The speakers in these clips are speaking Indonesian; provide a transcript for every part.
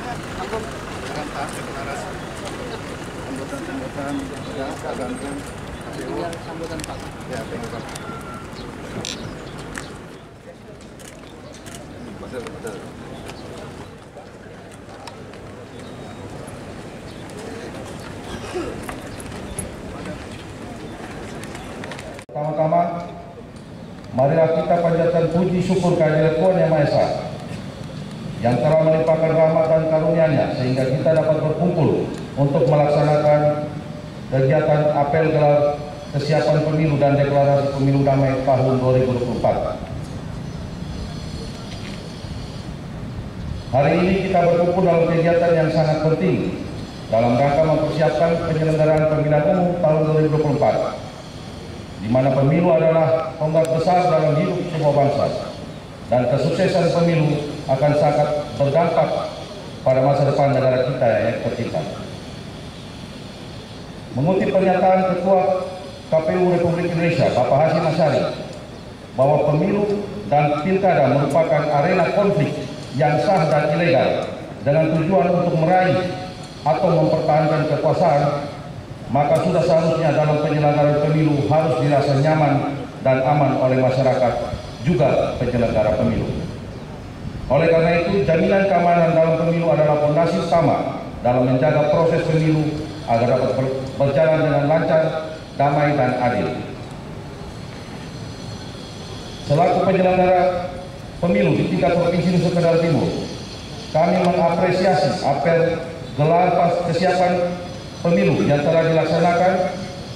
Dengan taat deklarasi sambutan yang dan KPU. Sambutan Pak. Ya, sambutan. Betul. Pertama-tama, marilah kita panjatkan puji syukur kehadirat Tuhan Yang Maha Esa yang telah melimpahkan rahmat dan karunia-Nya sehingga kita dapat berkumpul untuk melaksanakan kegiatan apel gelar kesiapan pemilu dan deklarasi pemilu damai tahun 2024. Hari ini kita berkumpul dalam kegiatan yang sangat penting dalam rangka mempersiapkan penyelenggaraan pemilihan umum tahun 2024. Di mana pemilu adalah tonggak besar dalam hidup sebuah bangsa dan kesuksesan pemilu akan sangat berdampak pada masa depan negara kita yang tercinta. Mengutip pernyataan Ketua KPU Republik Indonesia Bapak Hasyim Asyari bahwa pemilu dan pilkada merupakan arena konflik yang sah dan ilegal dengan tujuan untuk meraih atau mempertahankan kekuasaan, maka sudah seharusnya dalam penyelenggaraan pemilu harus dirasa nyaman dan aman oleh masyarakat juga penyelenggara pemilu. Oleh karena itu, jaminan keamanan dalam pemilu adalah fondasi utama dalam menjaga proses pemilu agar dapat berjalan dengan lancar, damai, dan adil. Selaku penyelenggara pemilu di tingkat Provinsi Nusa Tenggara Timur, kami mengapresiasi apel gelar kesiapan pemilu yang telah dilaksanakan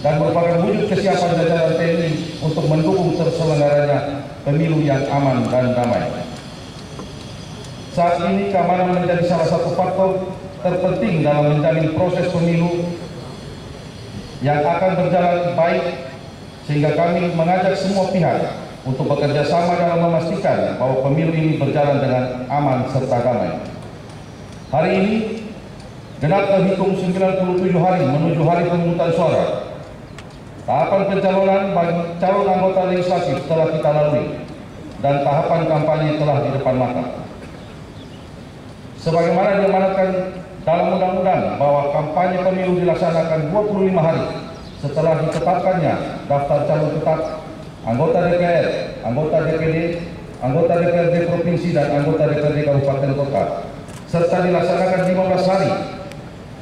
dan merupakan wujud kesiapan jajaran TNI untuk mendukung terselenggaranya pemilu yang aman dan damai. Saat ini keamanan menjadi salah satu faktor terpenting dalam menjalin proses pemilu yang akan berjalan baik, sehingga kami mengajak semua pihak untuk bekerja sama dalam memastikan bahwa pemilu ini berjalan dengan aman serta damai. Hari ini genap terhitung 97 hari menuju hari pemungutan suara. Tahapan pencalonan bagi calon anggota legislatif telah kita lalui dan tahapan kampanye telah di depan mata. Sebagaimana diamanatkan dalam undang-undang bahwa kampanye pemilu dilaksanakan 25 hari setelah ditetapkannya daftar calon tetap anggota DPR, anggota DPD, anggota DPRD provinsi dan anggota DPRD kabupaten kota, serta dilaksanakan 15 hari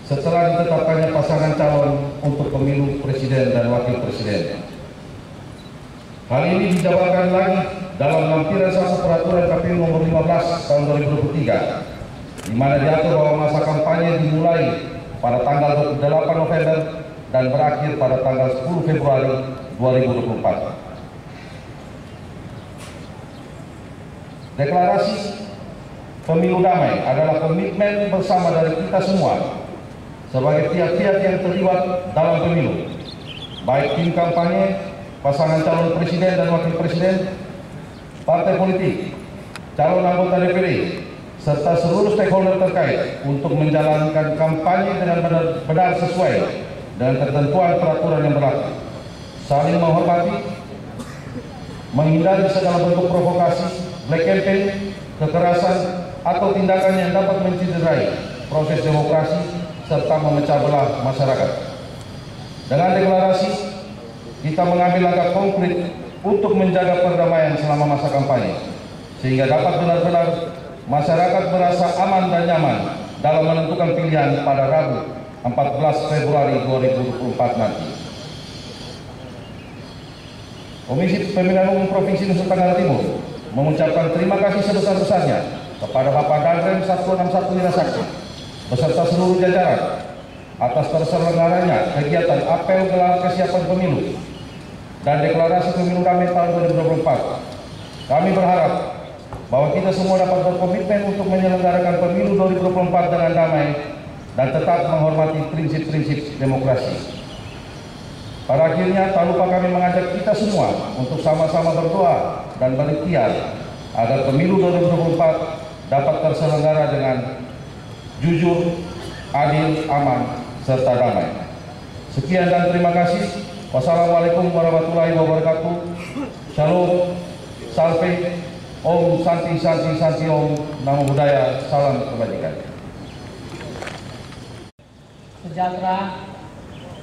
setelah ditetapkannya pasangan calon untuk pemilu presiden dan wakil presiden. Hal ini dijabarkan lagi dalam lampiran 1 peraturan KPU nomor 15 tahun 2023, di mana diatur bahwa masa kampanye dimulai pada tanggal 28 November dan berakhir pada tanggal 10 Februari 2024. Deklarasi pemilu damai adalah komitmen bersama dari kita semua sebagai pihak-pihak yang terlibat dalam pemilu, baik tim kampanye, pasangan calon presiden dan wakil presiden, partai politik, calon anggota DPD, serta seluruh stakeholder terkait untuk menjalankan kampanye dengan benar sesuai dengan ketentuan peraturan yang berlaku, saling menghormati, menghindari segala bentuk provokasi, black campaign, kekerasan, atau tindakan yang dapat mencederai proses demokrasi serta memecah belah masyarakat. Dengan deklarasi, kita mengambil langkah konkret untuk menjaga perdamaian selama masa kampanye, sehingga dapat benar-benar masyarakat merasa aman dan nyaman dalam menentukan pilihan pada Rabu 14 Februari 2024 nanti. Komisi Pemilihan Umum Provinsi Nusa Tenggara Timur mengucapkan terima kasih sebesar-besarnya kepada Bapak Danrem 161 Wirasakti beserta seluruh jajaran atas terselenggaranya kegiatan apel gelar kesiapan pemilu dan deklarasi pemilu damai tahun 2024. Kami berharap bahwa kita semua dapat berkomitmen untuk menyelenggarakan pemilu 2024 dengan damai dan tetap menghormati prinsip-prinsip demokrasi. Pada akhirnya, tak lupa kami mengajak kita semua untuk sama-sama berdoa dan berikhtiar agar pemilu 2024 dapat terselenggara dengan jujur, adil, aman, serta damai. Sekian dan terima kasih. Wassalamualaikum warahmatullahi wabarakatuh. Shalom, salve, Om Santi Santi Santi Om, Namo Buddhaya, salam kebajikan. sejahtera.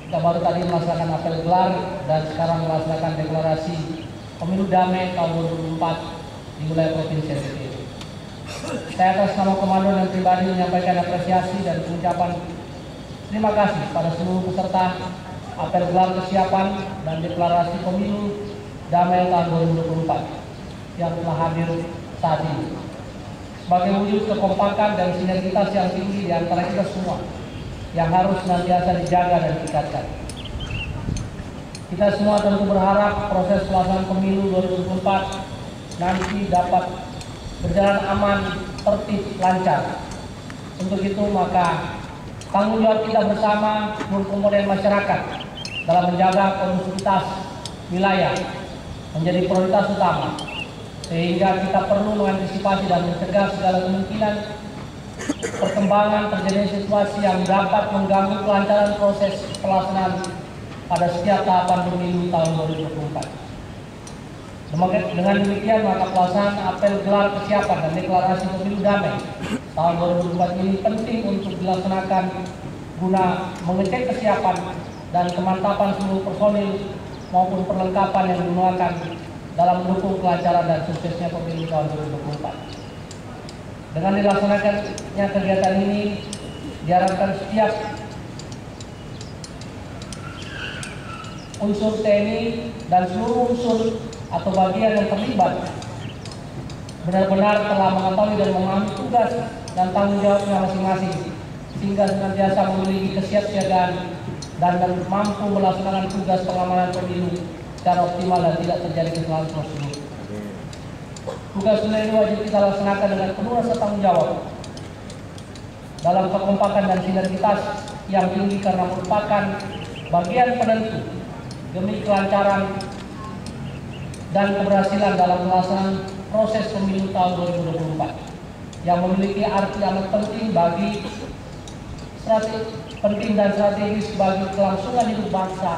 Kita baru tadi melaksanakan apel gelar dan sekarang melaksanakan deklarasi pemilu damai tahun 2024 di wilayah Provinsi NTT. Saya atas nama komando dan pribadi menyampaikan apresiasi dan ucapan terima kasih pada seluruh peserta apel gelar kesiapan dan deklarasi pemilu damai tahun 2024 yang telah hadir saat ini. Sebagai wujud kekompakan dan sinergitas yang tinggi di antara kita semua yang harus senantiasa dijaga dan ditingkatkan. Kita semua tentu berharap proses pelaksanaan pemilu 2024 nanti dapat berjalan aman, tertib, lancar. Untuk itu maka tanggung jawab kita bersama seluruh komponen masyarakat dalam menjaga kondusivitas wilayah menjadi prioritas utama, sehingga kita perlu mengantisipasi dan mencegah segala kemungkinan perkembangan terjadinya situasi yang dapat mengganggu kelancaran proses pelaksanaan pada setiap tahapan pemilu tahun 2024. Dengan demikian maka pelaksanaan apel gelar kesiapan dan deklarasi pemilu damai tahun 2024 ini penting untuk dilaksanakan guna mengecek kesiapan dan kemantapan seluruh personil maupun perlengkapan yang digunakan dalam mendukung kelancaran dan suksesnya pemilu tahun 2024. Dengan dilaksanakannya kegiatan ini diharapkan setiap unsur TNI dan seluruh unsur atau bagian yang terlibat benar-benar telah mengetahui dan memahami tugas dan tanggung jawabnya masing-masing, sehingga senantiasa memiliki kesiapsiagaan dan mampu melaksanakan tugas pengamanan pemilu secara optimal dan tidak terjadi kesalahan prosedur. Tugas ini wajib kita laksanakan dengan penuh rasa tanggung jawab dalam kekompakan dan sinergitas yang tinggi karena merupakan bagian penentu demi kelancaran dan keberhasilan dalam pelaksanaan proses pemilu tahun 2024 yang memiliki arti amat penting dan strategis bagi kelangsungan hidup bangsa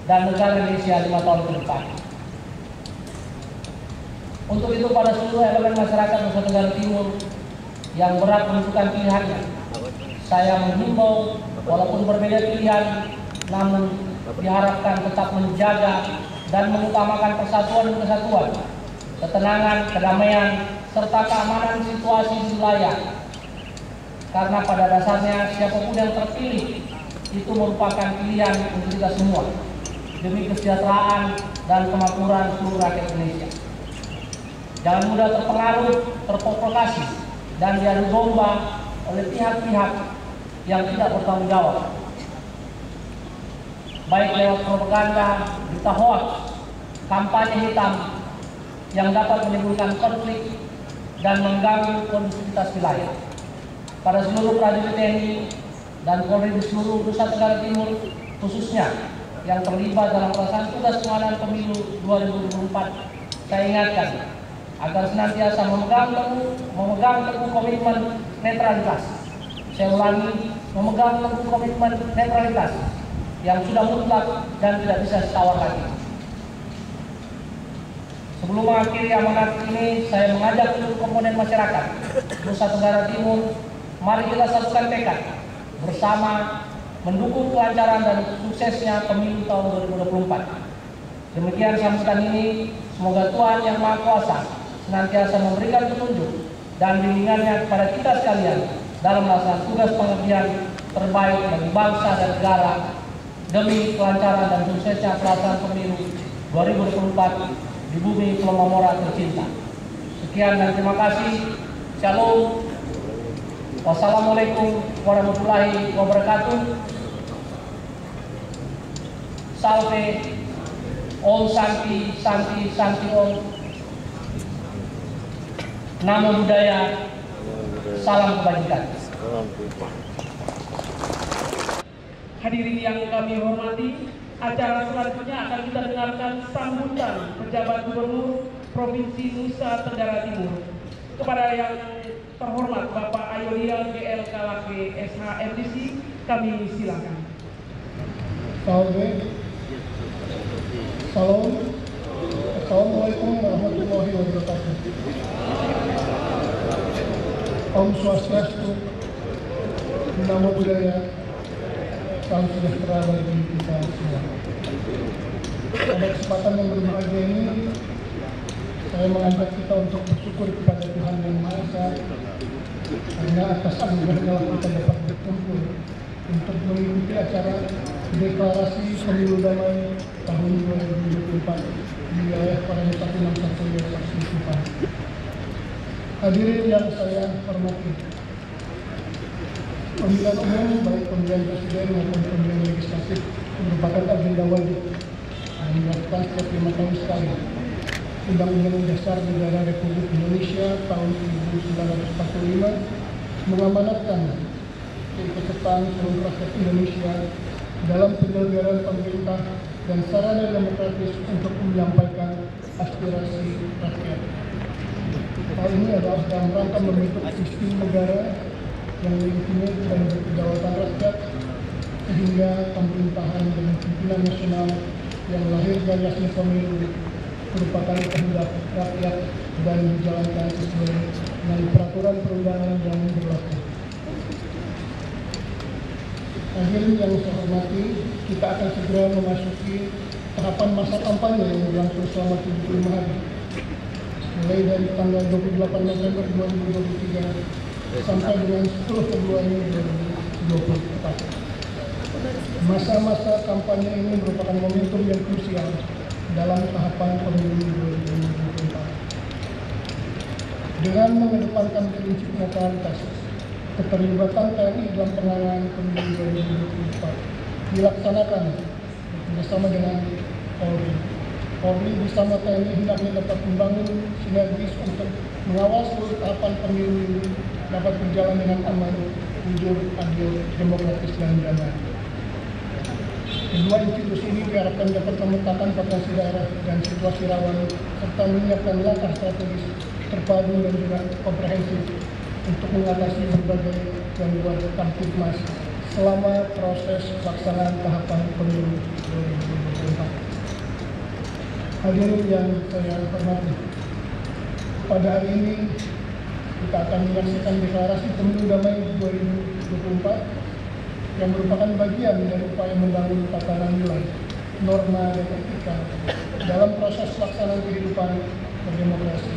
dan negara Indonesia 5 tahun ke depan. Untuk itu pada seluruh elemen masyarakat Nusa Tenggara Timur yang berat menentukan pilihannya, saya menghimbau walaupun berbeda pilihan, namun diharapkan tetap menjaga dan mengutamakan persatuan dan kesatuan, ketenangan, kedamaian, serta keamanan situasi di wilayah. Karena pada dasarnya siapapun yang terpilih itu merupakan pilihan untuk kita semua demi kesejahteraan dan kemakmuran seluruh rakyat Indonesia. Jangan mudah terpengaruh, terprovokasi, dan diadu domba oleh pihak-pihak yang tidak bertanggung jawab, baik lewat propaganda, berita hoax, kampanye hitam yang dapat menimbulkan konflik dan mengganggu kondusivitas wilayah. Pada seluruh prajurit TNI dan Polri di seluruh Nusa Tenggara Timur khususnya yang terlibat dalam pelaksanaan tugas pengamanan pemilu 2024, saya ingatkan agar senantiasa memegang teguh komitmen netralitas. Saya ulangi, memegang teguh komitmen netralitas yang sudah mutlak dan tidak bisa ditawar lagi. Sebelum mengakhiri amanat ini, saya mengajak seluruh komponen masyarakat Nusa Tenggara Timur, mari kita satukan tekad bersama mendukung kelancaran dan suksesnya pemilu tahun 2024. Demikian sambutan ini, semoga Tuhan Yang Maha Kuasa senantiasa memberikan petunjuk dan bimbingannya kepada kita sekalian dalam melaksanakan tugas pengabdian terbaik bagi bangsa dan negara demi kelancaran dan suksesnya pelaksanaan pemilu 2024 di bumi Pulau Mamora tercinta. Sekian dan terima kasih. Shalom. Wassalamualaikum warahmatullahi wabarakatuh. Salve. Om Santi, Santi, Santi Om. Namo Buddhaya. Salam kebajikan. Hadirin yang kami hormati, acara selanjutnya akan kita dengarkan sambutan pejabat gubernur Provinsi Nusa Tenggara Timur. Kepada yang terhormat Bapak Ayodia GL Kalake SH MDC, kami silakan. Salve. Salam. Assalamualaikum warahmatullahi wabarakatuh. Om Swastiastu, Namo Buddhaya, salam sejahtera bagi kita semua. Pada kesempatan yang berbahagia ini, saya mengajak kita untuk bersyukur kepada Tuhan Yang Maha Esa karena atas anugerahnya kita dapat berkumpul untuk mengikuti acara deklarasi pemilu damai tahun 2024 di wilayah Parangitaki 61 Saksi Tuhan. Hadirin yang saya hormati, pemilihan umum baik pemilihan presiden maupun pemilihan legislatif merupakan agenda wajib yang dilakukan setiap 5 tahun sekali. Undang-Undang Dasar Negara Republik Indonesia tahun 1945 mengamanatkan keikutsertaan seluruh rakyat Indonesia dalam penyelenggaraan pemerintah dan sarana demokratis untuk menyampaikan aspirasi rakyat. Hal ini adalah dalam rangka membentuk sistem negara yang legitimate dan berkedaulatan rakyat, sehingga pemerintahan dan pimpinan nasional yang lahir dari hasil pemilu merupakan kehendak rakyat dan dijalankan sesuai dengan peraturan perundangan yang berlaku. Hadirin yang saya hormati, kita akan segera memasuki tahapan masa kampanye yang berlangsung selama 75 hari, mulai dari tanggal 28 November 2023 sampai dengan 10 Februari 2024. Masa-masa kampanye ini merupakan momentum yang krusial dalam tahapan pemilu 2024. Dengan mengedepankan prinsip netralitas, keterlibatan TNI dalam penanganan pemilu 2024 dilaksanakan bersama dengan Polri. Polri bersama TNI hendaknya dapat membangun sinergis untuk mengawal seluruh tahapan pemilu ini dapat berjalan dengan aman, jujur, adil, demokratis, dan damai. Kedua institusi ini diharapkan dapat memetakan potensi daerah dan situasi rawan serta menyiapkan langkah strategis terpadu dan juga komprehensif untuk mengatasi berbagai gangguan kamtipmas selama proses pelaksanaan tahapan pemilu 2024. Hadirin yang saya hormati, pada hari ini kita akan menyaksikan deklarasi pemilu damai 2024 yang merupakan bagian dari upaya membangun tatanan nilai, norma, dan etika dalam proses pelaksanaan kehidupan berdemokrasi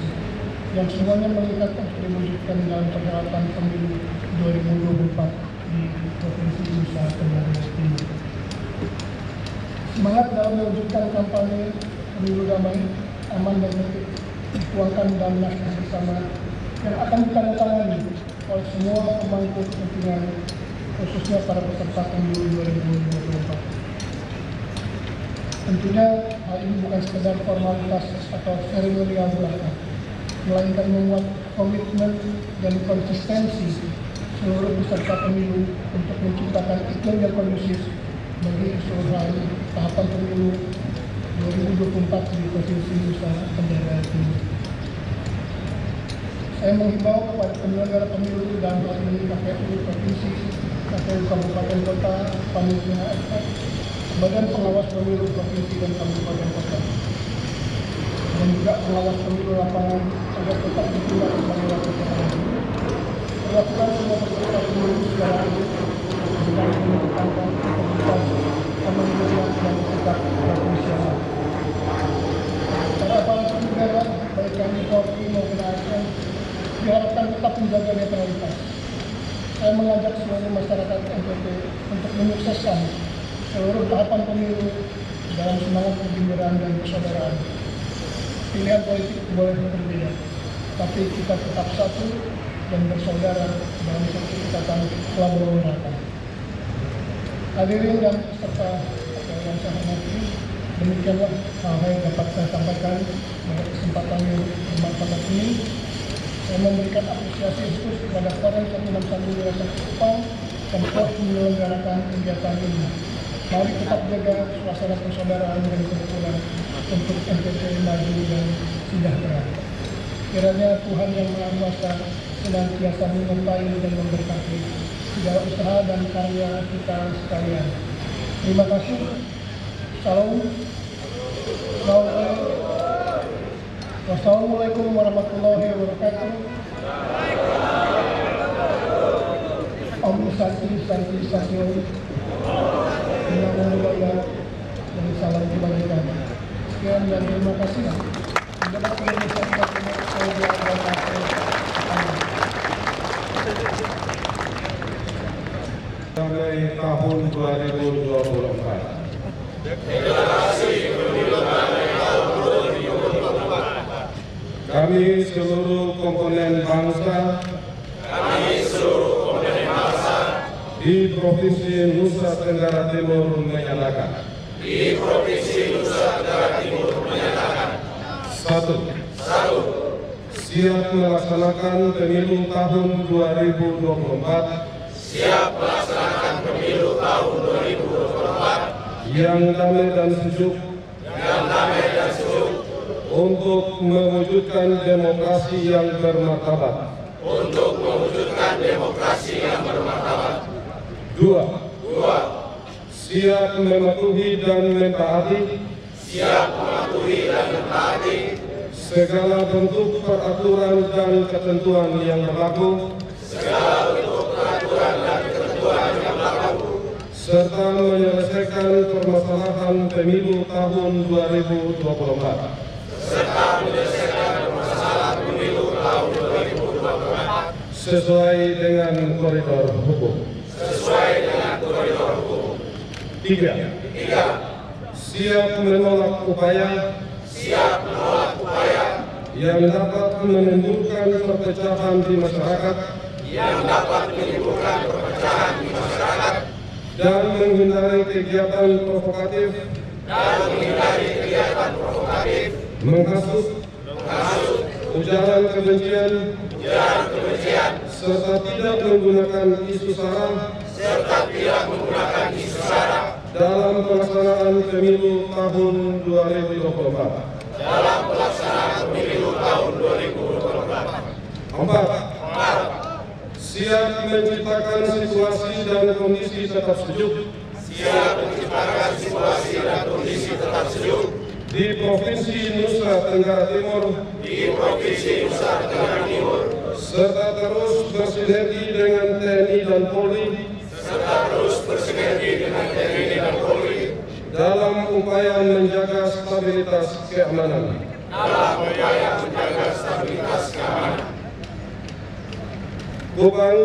yang semuanya mengikat untuk diwujudkan dalam perhelatan pemilu 2024 di Provinsi Nusa Tenggara Timur. Semangat dalam mewujudkan kampanye pemilu damai, aman, dan tertib dituangkan dalam naskah bersama yang akan ditandatangani oleh semua pemangku kepentingan, khususnya para peserta pemilu 2024. Tentunya hal ini bukan sekedar formalitas atau seremonial belaka, melainkan memuat komitmen dan konsistensi seluruh peserta pemilu untuk menciptakan iklim yang kondusif bagi keseluruhan tahapan pemilu 2024 di Provinsi Nusa Tenggara Timur. Saya menghimbau kepada penyelenggara pemilu dalam hal ini KPU Provinsi, KPU Kabupaten Kota, panitia AFF, Badan Pengawas Pemilu Provinsi dan Kabupaten Kota, dan juga pengawas pemilu lapangan agar tetap ditindak sebagai wakil ketua. Perlakukan semua peserta pemilu secara adil dengan mengedepankan integritas, kemanusiaan, dan sikap profesional. Para aparat negara, baik kami Polri maupun ASN, diharapkan tetap menjaga netralitas. Saya mengajak seluruh masyarakat NTT untuk menyukseskan seluruh tahapan pemilu dalam semangat kegembiraan dan persaudaraan. Pilihan politik boleh berbeda, tapi kita tetap satu dan bersaudara dalam satu ikatan kolaborasi. Hadirin dan peserta yang saya hormati, demikianlah hal yang dapat saya sampaikan pada kesempatan yang bermanfaat ini. Saya memberikan apresiasi khusus kepada Korem 161 Wilayah Kupang yang telah menyelenggarakan kegiatan ini. Mari tetap jaga suasana persaudaraan dan kerukunan untuk NTT maju dan sejahtera. Kiranya Tuhan Yang Maha Kuasa senantiasa menyertai dan memberkati segala usaha dan karya kita sekalian. Terima kasih. Salam. Wassalamualaikum warahmatullahi wabarakatuh. Om Santi Santi Santi. membangun wilayah yang salah dibagikan. Sekian dan terima kasih. Dapat menyelesaikan saya sampai tahun 2024. Deklarasi Pemilu Damai tahun 2024. Kami seluruh komponen bangsa di Provinsi Nusa Tenggara Timur menyatakan. Satu. Siap melaksanakan pemilu tahun 2024. Yang damai dan sejuk. Untuk mewujudkan demokrasi yang bermartabat. Dua. Siap mematuhi dan mentaati. Segala bentuk peraturan dan ketentuan yang berlaku. Serta menyelesaikan permasalahan pemilu tahun 2024. Sesuai dengan koridor hukum. Tiga. Siap menolak upaya yang dapat menimbulkan perpecahan di masyarakat dan menghindari kegiatan provokatif menghasut ujaran kebencian serta tidak menggunakan isu sara dalam pelaksanaan pemilu tahun 2024. Empat. Siap menciptakan situasi dan kondisi tetap sejuk. Di Provinsi Nusa Tenggara Timur. Serta terus bersinergi dengan TNI dan Polri. Dalam upaya menjaga stabilitas keamanan. Kupang,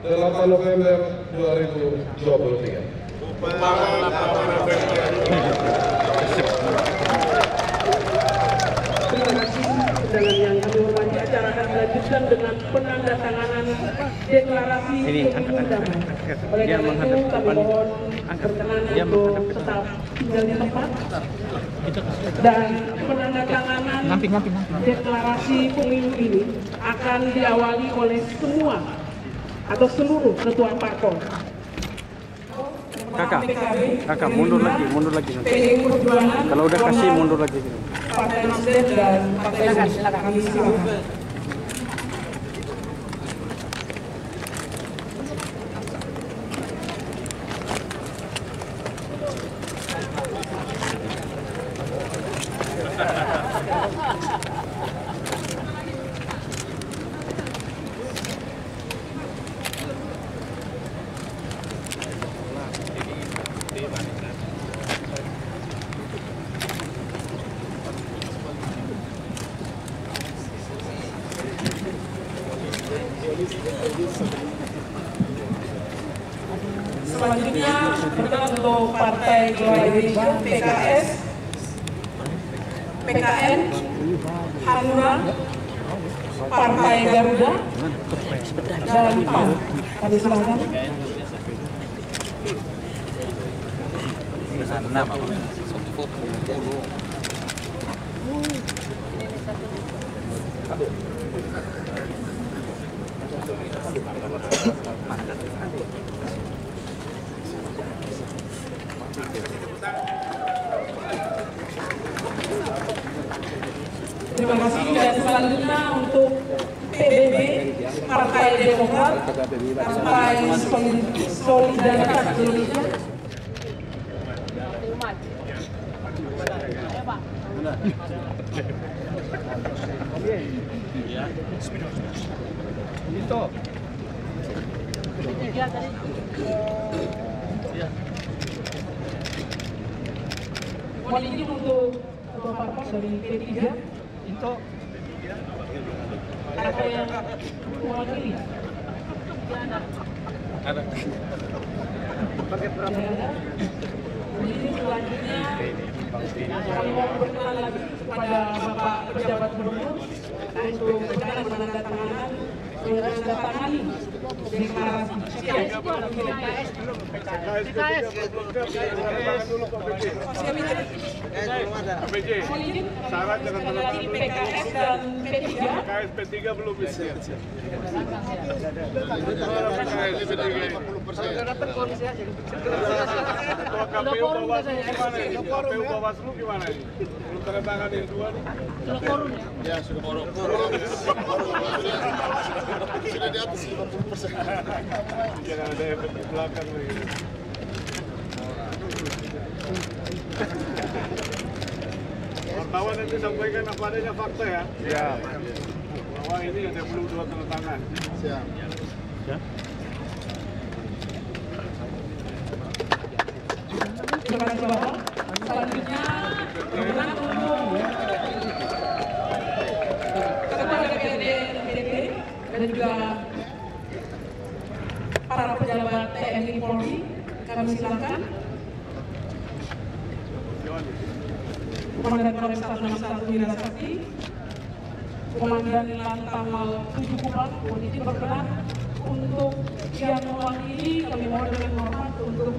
8 November 2023. Terima kasih. Dengan yang kami hormati, acara akan dilanjutkan dengan penandatanganan deklarasi pemilu damai. Oleh karena itu kami mohon berkenan untuk tetap tinggal di tempat dan penandatanganan deklarasi pemilu ini akan diawali oleh semua atau seluruh ketua parpol. Kakak mundur lagi nanti. Kalau udah kasih mundur lagi. Partai Nasdem dan Partai kami silakan. Selanjutnya berkenan untuk Partai Gelora Indonesia, PKS, PKN, Hanura, Partai Garuda, dan PAN. Kami silakan. Terima kasih. Dan selanjutnya untuk PBB, Partai Demokrat, Partai Solidaritas Indonesia. Mohon izin untuk ketua parpol dari P3 Itu atau yang mewakili. ada. Pakai berapa? Ini selanjutnya kami mau berkenan lagi kepada Bapak Pejabat Gubernur untuk berkenan menandatangani deklarasi. Syarat jangan terlalu PKS dan P3. PKS P3 belum bisa. Ketua KPU Bawaslu gimana ini? KPU Bawaslu gimana ini? Belum tanda tangan yang dua nih. Ya sudah korum. Sudah di atas 50%. Jangan ada efek di belakang lagi. Wartawan nanti sampaikan apa adanya fakta ya. Ya. Bahwa ini ada belum dua tanda tangan. Siap. Terima kasih Bapak. Selanjutnya berkenan untuk Ketua DPRD NTT dan juga para pejabat TNI Polri, kami silakan. Komandan Korem 161 Wira Sakti, Komandan Lantamal 7 Kupang, mohon izin berkenan untuk yang mewakili, kami mohon dengan hormat untuk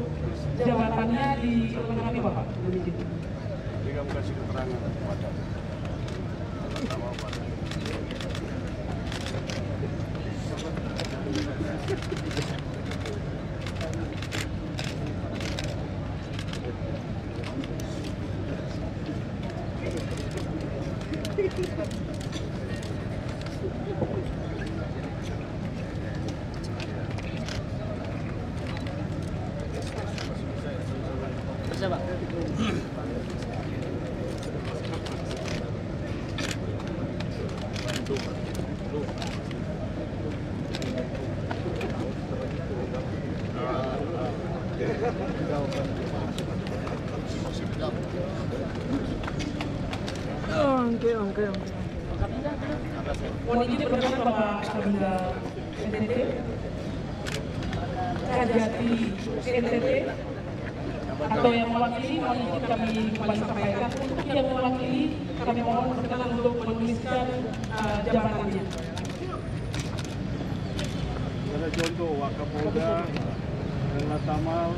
jabatannya di kami Bapak. Mohon izin. Jadi kamu kasih keterangan kepada Mohon izin berkenan Bapak Kabinda NTT, Kajati NTT, atau yang mewakili, mohon izin kami kembali sampaikan. Untuk yang mewakili, kami mohon berkenan untuk menuliskan jabatannya. ada contoh Wakapolda dan Latamal.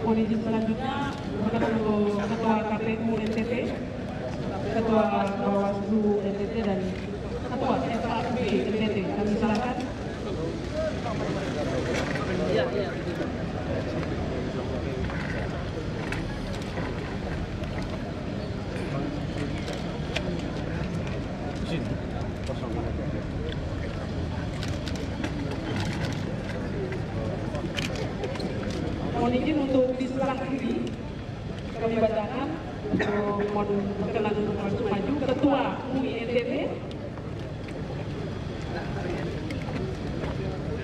Mohon izin selanjutnya berkenan untuk Ketua KPU NTT, Ketua Bawaslu NTT dan Ketua FAB NTT. Kami silakan. Mohon izin untuk di sebelah kiri kami bacakan mohon berkenan untuk maju Ketua UI NTT,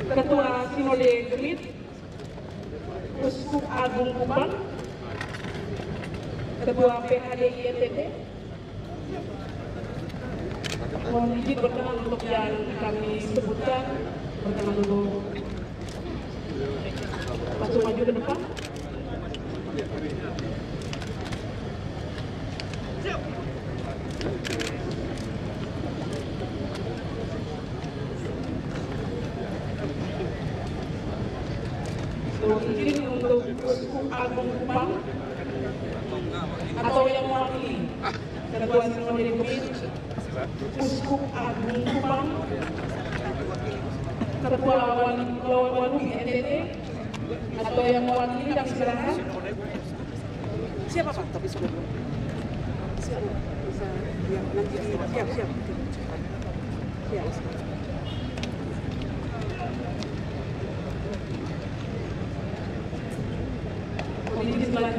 Ketua Sinode Gemit, Uskup Agung Kupang, Ketua PHDI NTT. Mohon izin berkenan untuk yang kami sebutkan, berkenan untuk langsung maju ke depan. Izin untuk Uskup Agung Kupang atau yang mewakili Ketua Sinode Gemit, Uskup Agung Kupang, Ketua Walui NTT, atau yang mewakili kami silakan. Siapa Pak? Tapi sudah siap. Bisa ya, nanti siap. Siap.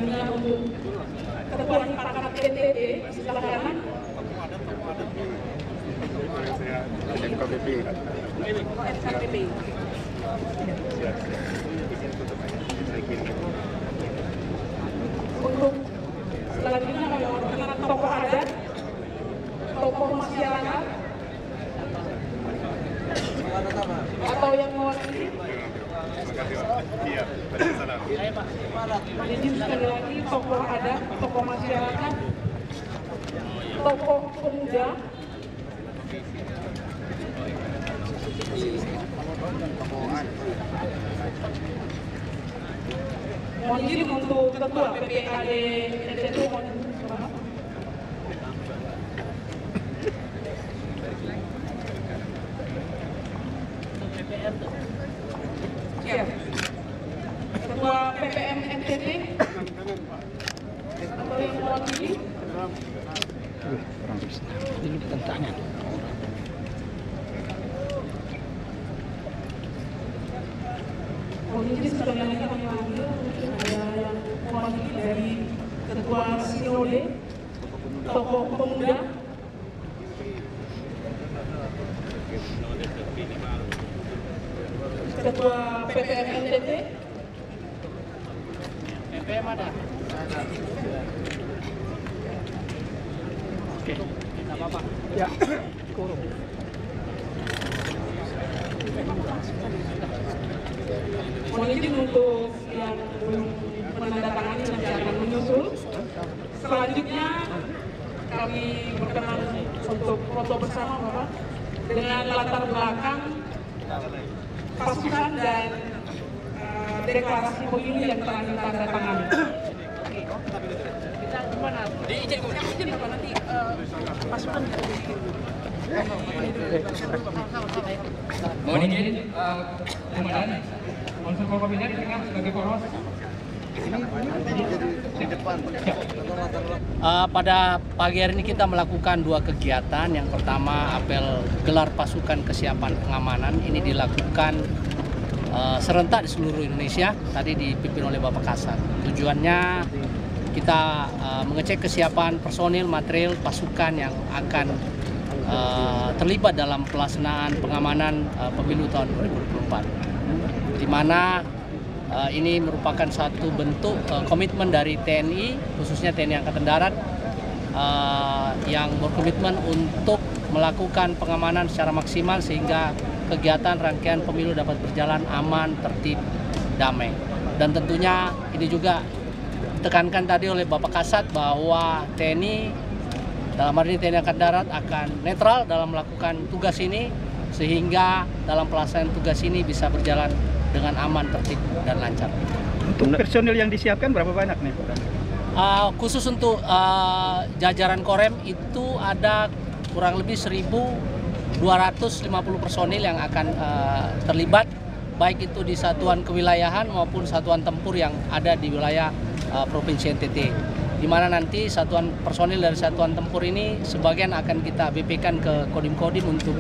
selanjutnya untuk Ketua Hipakrat NTT sebelah kanan. FKPP. Untuk selanjutnya kami perkenalkan tokoh adat, tokoh masyarakat, atau yang mewakili. Jadi sekali lagi tokoh adat, tokoh masyarakat, tokoh pemuda, mohon izin untuk Ketua PPKD NTT. Ya. Ketua PPM NTT atau yang mewakili. Ini tantangan. Mohon izin sekali lagi kami panggil ada yang mewakili dari Ketua Sinode, tokoh pemuda, Ketua PPM NTT. PPM ada. Oke. Tidak apa-apa. Ya. Kurung. Mohon izin untuk yang belum menandatangani nanti akan menyusul. Selanjutnya kami berkenan untuk foto bersama Bapak dengan latar belakang pasukan dan deklarasi pemilu yang telah ditandatangani. Kita gimana? Diizin apa nanti pasukan kita bikin. Mohon izin, Komandan, Unsur Kabinet sebagai poros. Pada pagi hari ini kita melakukan dua kegiatan. Yang pertama apel gelar pasukan kesiapan pengamanan. Ini dilakukan serentak di seluruh Indonesia. Tadi dipimpin oleh Bapak Kasat. Tujuannya kita mengecek kesiapan personil, material, pasukan yang akan terlibat dalam pelaksanaan pengamanan pemilu tahun 2024. Di mana ini merupakan satu bentuk komitmen dari TNI, khususnya TNI Angkatan Darat, yang berkomitmen untuk melakukan pengamanan secara maksimal sehingga kegiatan rangkaian pemilu dapat berjalan aman, tertib, damai. Dan tentunya ini juga ditekankan tadi oleh Bapak Kasat bahwa TNI, dalam hari ini TNI Angkatan Darat akan netral dalam melakukan tugas ini sehingga dalam pelaksanaan tugas ini bisa berjalan dengan aman, tertib, dan lancar. Untuk personil yang disiapkan berapa banyak nih? Khusus untuk jajaran Korem itu ada kurang lebih 1.250 personil yang akan terlibat, baik itu di satuan kewilayahan maupun satuan tempur yang ada di wilayah Provinsi NTT. Di mana nanti satuan personil dari satuan tempur ini sebagian akan kita BP-kan ke Kodim-Kodim untuk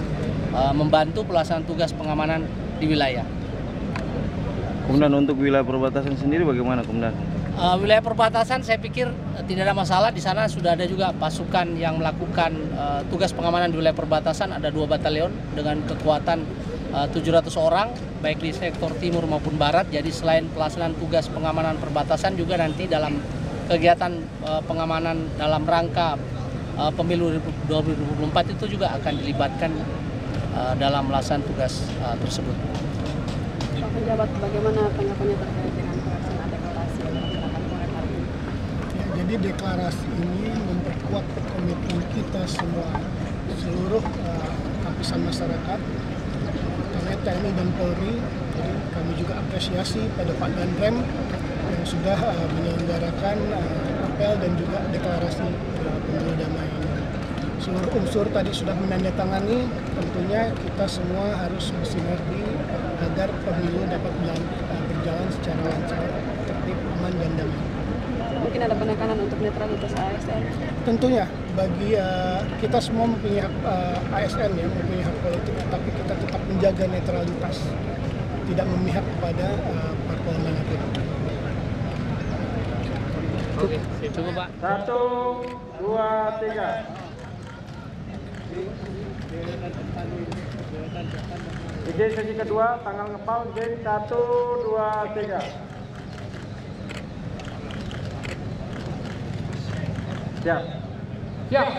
membantu pelaksanaan tugas pengamanan di wilayah. Kemudian untuk wilayah perbatasan sendiri bagaimana, Komandan? Wilayah perbatasan saya pikir tidak ada masalah. Di sana sudah ada juga pasukan yang melakukan tugas pengamanan di wilayah perbatasan. Ada 2 batalion dengan kekuatan 700 orang, baik di sektor timur maupun barat. Jadi selain pelaksanaan tugas pengamanan perbatasan juga nanti dalam kegiatan pengamanan dalam rangka pemilu 2024 itu juga akan dilibatkan dalam melaksanakan tugas tersebut. Pak Pejabat, bagaimana tanggapannya terkait dengan pelaksanaan deklarasi yang dilaksanakan Korem hari ini? Ya, jadi deklarasi ini memperkuat komitmen kita semua, seluruh lapisan masyarakat, terutama TNI dan Polri. Jadi kami juga apresiasi pada Pak Danrem yang sudah menyelenggarakan apel dan juga deklarasi pemilu damai ini. Seluruh unsur tadi sudah menandatangani, tentunya kita semua harus bersinergi agar pemilu dapat berjalan secara lancar, tertib, aman, dan damai. Mungkin ada penekanan untuk netralitas ASN? Tentunya, bagi kita semua mempunyai hak ASN ya, mempunyai hak politik, tapi kita tetap menjaga netralitas, tidak memihak kepada parpol manapun. Cukup Pak. 1, 2, 3. Izin sesi kedua, tanggal ngepal, izin 1, 2, 3. Siap. Siap.